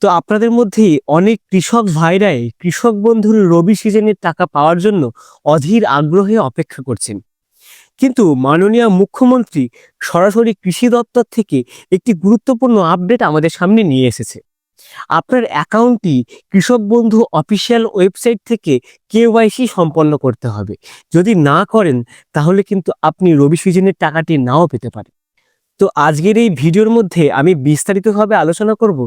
তো আপনাদের মধ্যেই অনেক কৃষক ভাইরাই কৃষক বন্ধুর রবি সিজনের টাকা পাওয়ার জন্য অধীর আগ্রহে অপেক্ষা করছেন। কিন্তু মাননীয় মুখ্যমন্ত্রী সরাসরি কৃষি দপ্তর থেকে একটি গুরুত্বপূর্ণ আপডেট আমাদের সামনে নিয়ে এসেছে। আপনার অ্যাকাউন্টটি কৃষক বন্ধু অফিসিয়াল ওয়েবসাইট থেকে কেওয়াইসি সম্পন্ন করতে হবে। যদি না করেন তাহলে কিন্তু আপনি রবি সিজনের টাকাটি নাও পেতে পারেন। তো আজকের এই ভিডিওর মধ্যে আমি বিস্তারিতভাবে আলোচনা করব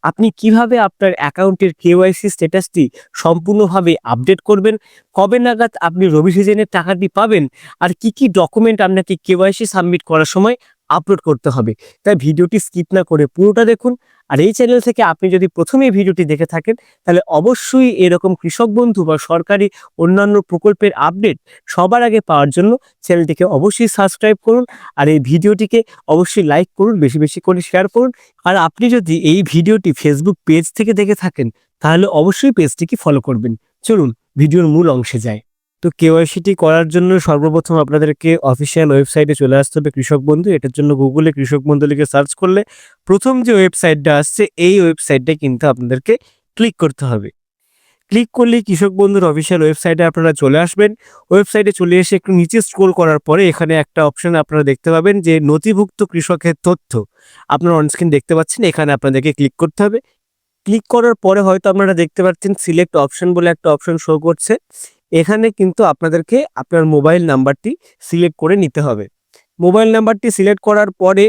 আপনি কিভাবে আপনার অ্যাকাউন্টের কেওয়াইসি স্ট্যাটাসটি সম্পূর্ণভাবে আপডেট করবেন, কবে নাগাদ আপনি রবি সিজনের টাকাটি পাবেন, আর কি কি ডকুমেন্ট আপনাকে কেওয়াইসি সাবমিট করার সময় আপলোড করতে হবে। তাই ভিডিওটি স্কিপ না করে পুরোটা দেখুন। আর এই চ্যানেল থেকে আপনি যদি প্রথমেই ভিডিওটি দেখে থাকেন তাহলে অবশ্যই এরকম কৃষক বন্ধু বা সরকারি অন্যান্য প্রকল্পের আপডেট সবার আগে পাওয়ার জন্য চ্যানেলটিকে অবশ্যই সাবস্ক্রাইব করুন। আর এই ভিডিওটিকে অবশ্যই লাইক করুন, বেশি বেশি করে শেয়ার করুন। আর আপনি যদি এই ভিডিওটি ফেসবুক পেজ থেকে দেখে থাকেন তাহলে অবশ্যই পেজটিকে ফলো করবেন। চলুন ভিডিওর মূল অংশে যাই। তো কেওয়াইসিটি করার জন্য সর্বপ্রথম আপনাদেরকে অফিসিয়াল ওয়েবসাইটে চলে আসতে হবে কৃষক বন্ধু। এটার জন্য গুগলে কৃষক বন্ধু লিখে সার্চ করলে প্রথম যে ওয়েবসাইটটা আসছে এই ওয়েবসাইটটা কিন্তু আপনাদেরকে ক্লিক করতে হবে। ক্লিক করলেই কৃষক বন্ধুর অফিসিয়াল ওয়েবসাইটে আপনারা চলে আসবেন। ওয়েবসাইটে চলে এসে একটু নিচে স্ক্রল করার পরে এখানে একটা অপশন আপনারা দেখতে পাবেন যে নথিভুক্ত কৃষকের তথ্য। আপনারা অনস্ক্রিন দেখতে পাচ্ছেন, এখানে আপনাদেরকে ক্লিক করতে হবে। ক্লিক করার পরে হয়তো আপনারা দেখতে পাচ্ছেন সিলেক্ট অপশন বলে একটা অপশন শো করছে। এখানে কিন্তু আপনাদেরকে আপনার মোবাইল নাম্বারটি সিলেক্ট করে নিতে হবে। মোবাইল নাম্বারটি সিলেক্ট করার পরে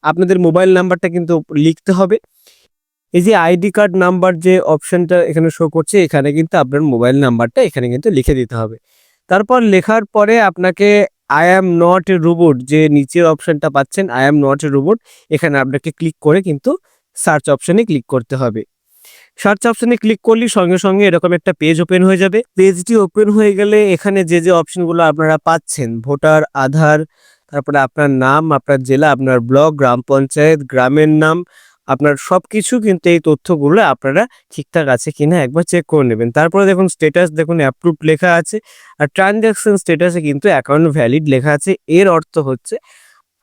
আপনাদের মোবাইল নাম্বারটা কিন্তু লিখতে হবে। এই যে আইডি কার্ড নাম্বার যে অপশনটা এখানে শো করছে, এখানে কিন্তু আপনার মোবাইল নাম্বারটা এখানে কিন্তু লিখে দিতে হবে। তারপর লেখার পরে আপনাকে I am not a robot যে নিচের অপশনটা পাচ্ছেন I am not a robot, এখানে আপনাকে ক্লিক করে কিন্তু সার্চ অপশনে ক্লিক করতে হবে। সার্চ অপশনে ক্লিক করলেই সঙ্গে সঙ্গে এরকম একটা পেজ ওপেন হয়ে যাবে। পেজটি ওপেন হয়ে গেলে এখানে যে যে অপশনগুলো আপনারা পাচ্ছেন ভোটার, আধার, তারপরে আপনার নাম, আপনার জেলা, আপনার ব্লক, গ্রাম পঞ্চায়েত, গ্রামের নাম, আপনার সবকিছু কিন্তু এই তথ্যগুলো আপনারা ঠিকঠাক আছে কিনা একবার চেক করে নেবেন। তারপরে দেখুন স্ট্যাটাস, দেখুন অ্যাপ্রুভড লেখা আছে, আর ট্রানজ্যাকশন স্ট্যাটাসে কিন্তু অ্যাকাউন্ট ভ্যালিড লেখা আছে। এর অর্থ হচ্ছে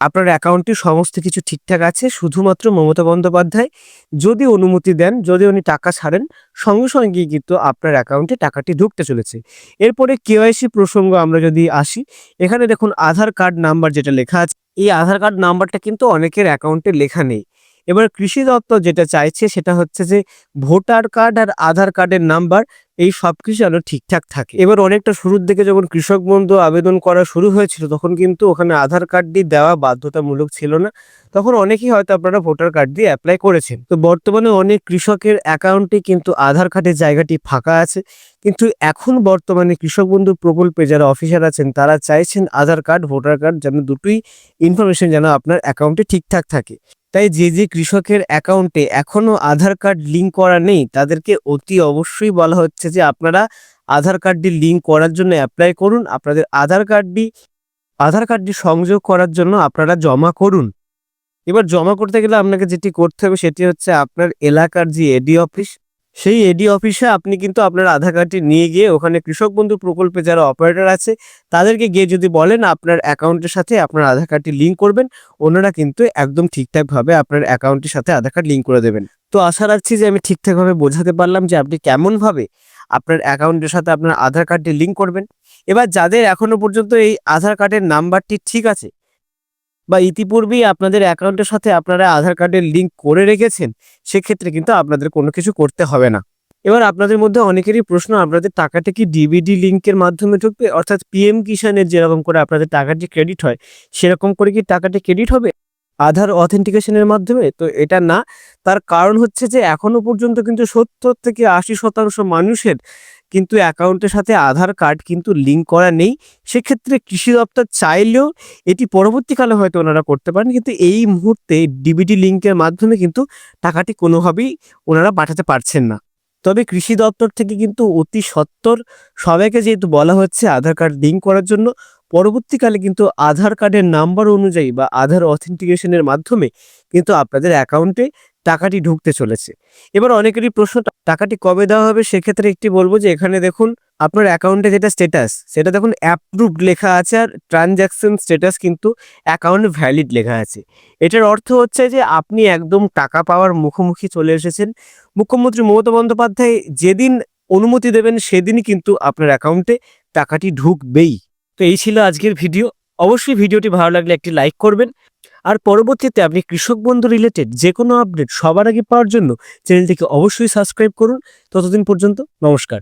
আপনার অ্যাকাউন্টে সমস্ত কিছু ঠিকঠাক আছে। শুধুমাত্র মমতা বন্দ্যোপাধ্যায় যদি অনুমতি দেন, যদি উনি টাকা ছাড়েন, সঙ্গে সঙ্গেই কিন্তু আপনার অ্যাকাউন্টে টাকাটি ঢুকতে চলেছে। এরপরে কেওয়াইসি প্রসঙ্গ আমরা যদি আসি, এখানে দেখুন আধার কার্ড নাম্বার যেটা লেখা আছে, এই আধার কার্ড নাম্বারটা কিন্তু অনেকের অ্যাকাউন্টে লেখা নেই। এবার কৃষি দপ্তর যেটা চাইছে সেটা হচ্ছে যে ভোটার কার্ড আর আধার কার্ডের নাম্বার এই সব কিছু যেন ঠিকঠাক থাকে। এবার অনেকটা শুরুর দিকে যখন কৃষক বন্ধু আবেদন করা শুরু হয়েছিল তখন কিন্তু ওখানে আধার কার্ডটি দেওয়া বাধ্যতামূলক ছিল না। তখন অনেকেই হয়তো আপনারা ভোটার কার্ড দিয়ে অ্যাপ্লাই করেছেন। তো বর্তমানে অনেক কৃষকের অ্যাকাউন্টে কিন্তু আধার কার্ডের জায়গাটি ফাঁকা আছে। কিন্তু এখন বর্তমানে কৃষক বন্ধু প্রকল্পে যারা অফিসার আছেন তারা চাইছেন আধার কার্ড, ভোটার কার্ড যেন দুটোই ইনফরমেশন যেন আপনার অ্যাকাউন্টে ঠিকঠাক থাকে। তাই যে যে কৃষকের অ্যাকাউন্টে এখনো আধার কার্ড লিঙ্ক করা নেই তাদেরকে অতি অবশ্যই বলা হচ্ছে যে আপনারা আধার কার্ডটি লিঙ্ক করার জন্য অ্যাপ্লাই করুন। আপনাদের আধার কার্ডটি সংযোগ করার জন্য আপনারা জমা করুন। এবার জমা করতে গেলে আপনাকে যেটি করতে হবে সেটি হচ্ছে আপনার এলাকার যে এডি অফিস, সেই এডি অফিসে আপনি কিন্তু আপনার আধার কার্ডটি নিয়ে গিয়ে ওখানে কৃষক বন্ধু প্রকল্পে যারা অপারেটর আছে তাদেরকে গিয়ে যদি বলেন আপনার অ্যাকাউন্টের সাথে আপনার আধার কার্ডটি লিঙ্ক করবেন, ওনারা কিন্তু একদম ঠিকঠাকভাবে আপনার অ্যাকাউন্টের সাথে আধার কার্ড লিঙ্ক করে দেবেন। তো আশা রাখছি যে আমি ঠিকঠাকভাবে বোঝাতে পারলাম যে আপনি কেমনভাবে আপনার অ্যাকাউন্টের সাথে আপনার আধার কার্ডটি লিঙ্ক করবেন। এবার যাদের এখনো পর্যন্ত এই আধার কার্ডের নাম্বারটি ঠিক আছে বা ইতিপূর্বেই আপনাদের অ্যাকাউন্টের সাথে আপনারা আধার কার্ডের লিঙ্ক করে রেখেছেন, সেক্ষেত্রে কিন্তু আপনাদের কোনো কিছু করতে হবে না। এবার আপনাদের মধ্যে অনেকেরই প্রশ্ন, আপনাদের টাকাটা কি ডিবিডি লিঙ্কের মাধ্যমে ঢুকবে, অর্থাৎ পিএম কিষানের যেরকম করে আপনাদের টাকাটি ক্রেডিট হয় সেরকম করে কি টাকাটি ক্রেডিট হবে আধার অথেন্টিকেশনের মাধ্যমে? তো এটা না। তার কারণ হচ্ছে যে এখনো পর্যন্ত কিন্তু 70 থেকে 80% মানুষের কিন্তু অ্যাকাউন্টের সাথে আধার কার্ড কিন্তু লিঙ্ক করা নেই। সেক্ষেত্রে কৃষি দপ্তর চাইলেও এটি পরবর্তীকালে হয়তো ওনারা করতে পারেন, কিন্তু এই মুহূর্তে ডিবিটি লিঙ্কের মাধ্যমে কিন্তু টাকাটি কোনোভাবেই ওনারা পাঠাতে পারছেন না। তবে কৃষি দপ্তর থেকে কিন্তু অতি সত্বর সবাইকে যেহেতু বলা হচ্ছে আধার কার্ড লিঙ্ক করার জন্য, পরবর্তীকালে কিন্তু আধার কার্ডের নাম্বার অনুযায়ী বা আধার অথেন্টিকেশনের মাধ্যমে কিন্তু আপনাদের অ্যাকাউন্টে টাকাটি ঢুকতে চলেছে। এবার অনেকেরই প্রশ্ন, টাকাটি কবে দেওয়া হবে সেক্ষেত্রে একটি বলবো যে এখানে দেখুন আপনার অ্যাকাউন্টে যেটা স্ট্যাটাস সেটা দেখুন অ্যাপ্রুভড লেখা আছে, আর ট্রানজ্যাকশন স্ট্যাটাস কিন্তু অ্যাকাউন্ট ভ্যালিড লেখা আছে। এটার অর্থ হচ্ছে যে আপনি একদম টাকা পাওয়ার মুখোমুখি চলে এসেছেন। মুখ্যমন্ত্রী মমতা বন্দ্যোপাধ্যায় যেদিন অনুমতি দেবেন সেদিনই কিন্তু আপনার অ্যাকাউন্টে টাকাটি ঢুকবেই। তো এই ছিল আজকের ভিডিও। অবশ্যই ভিডিওটি ভালো লাগলে একটি লাইক করবেন, আর পরবর্তীতে আপনি কৃষক বন্ধু রিলেটেড যে কোনো আপডেট সবার আগে পাওয়ার জন্য চ্যানেলটিকে অবশ্যই সাবস্ক্রাইব করুন। ততদিন পর্যন্ত নমস্কার।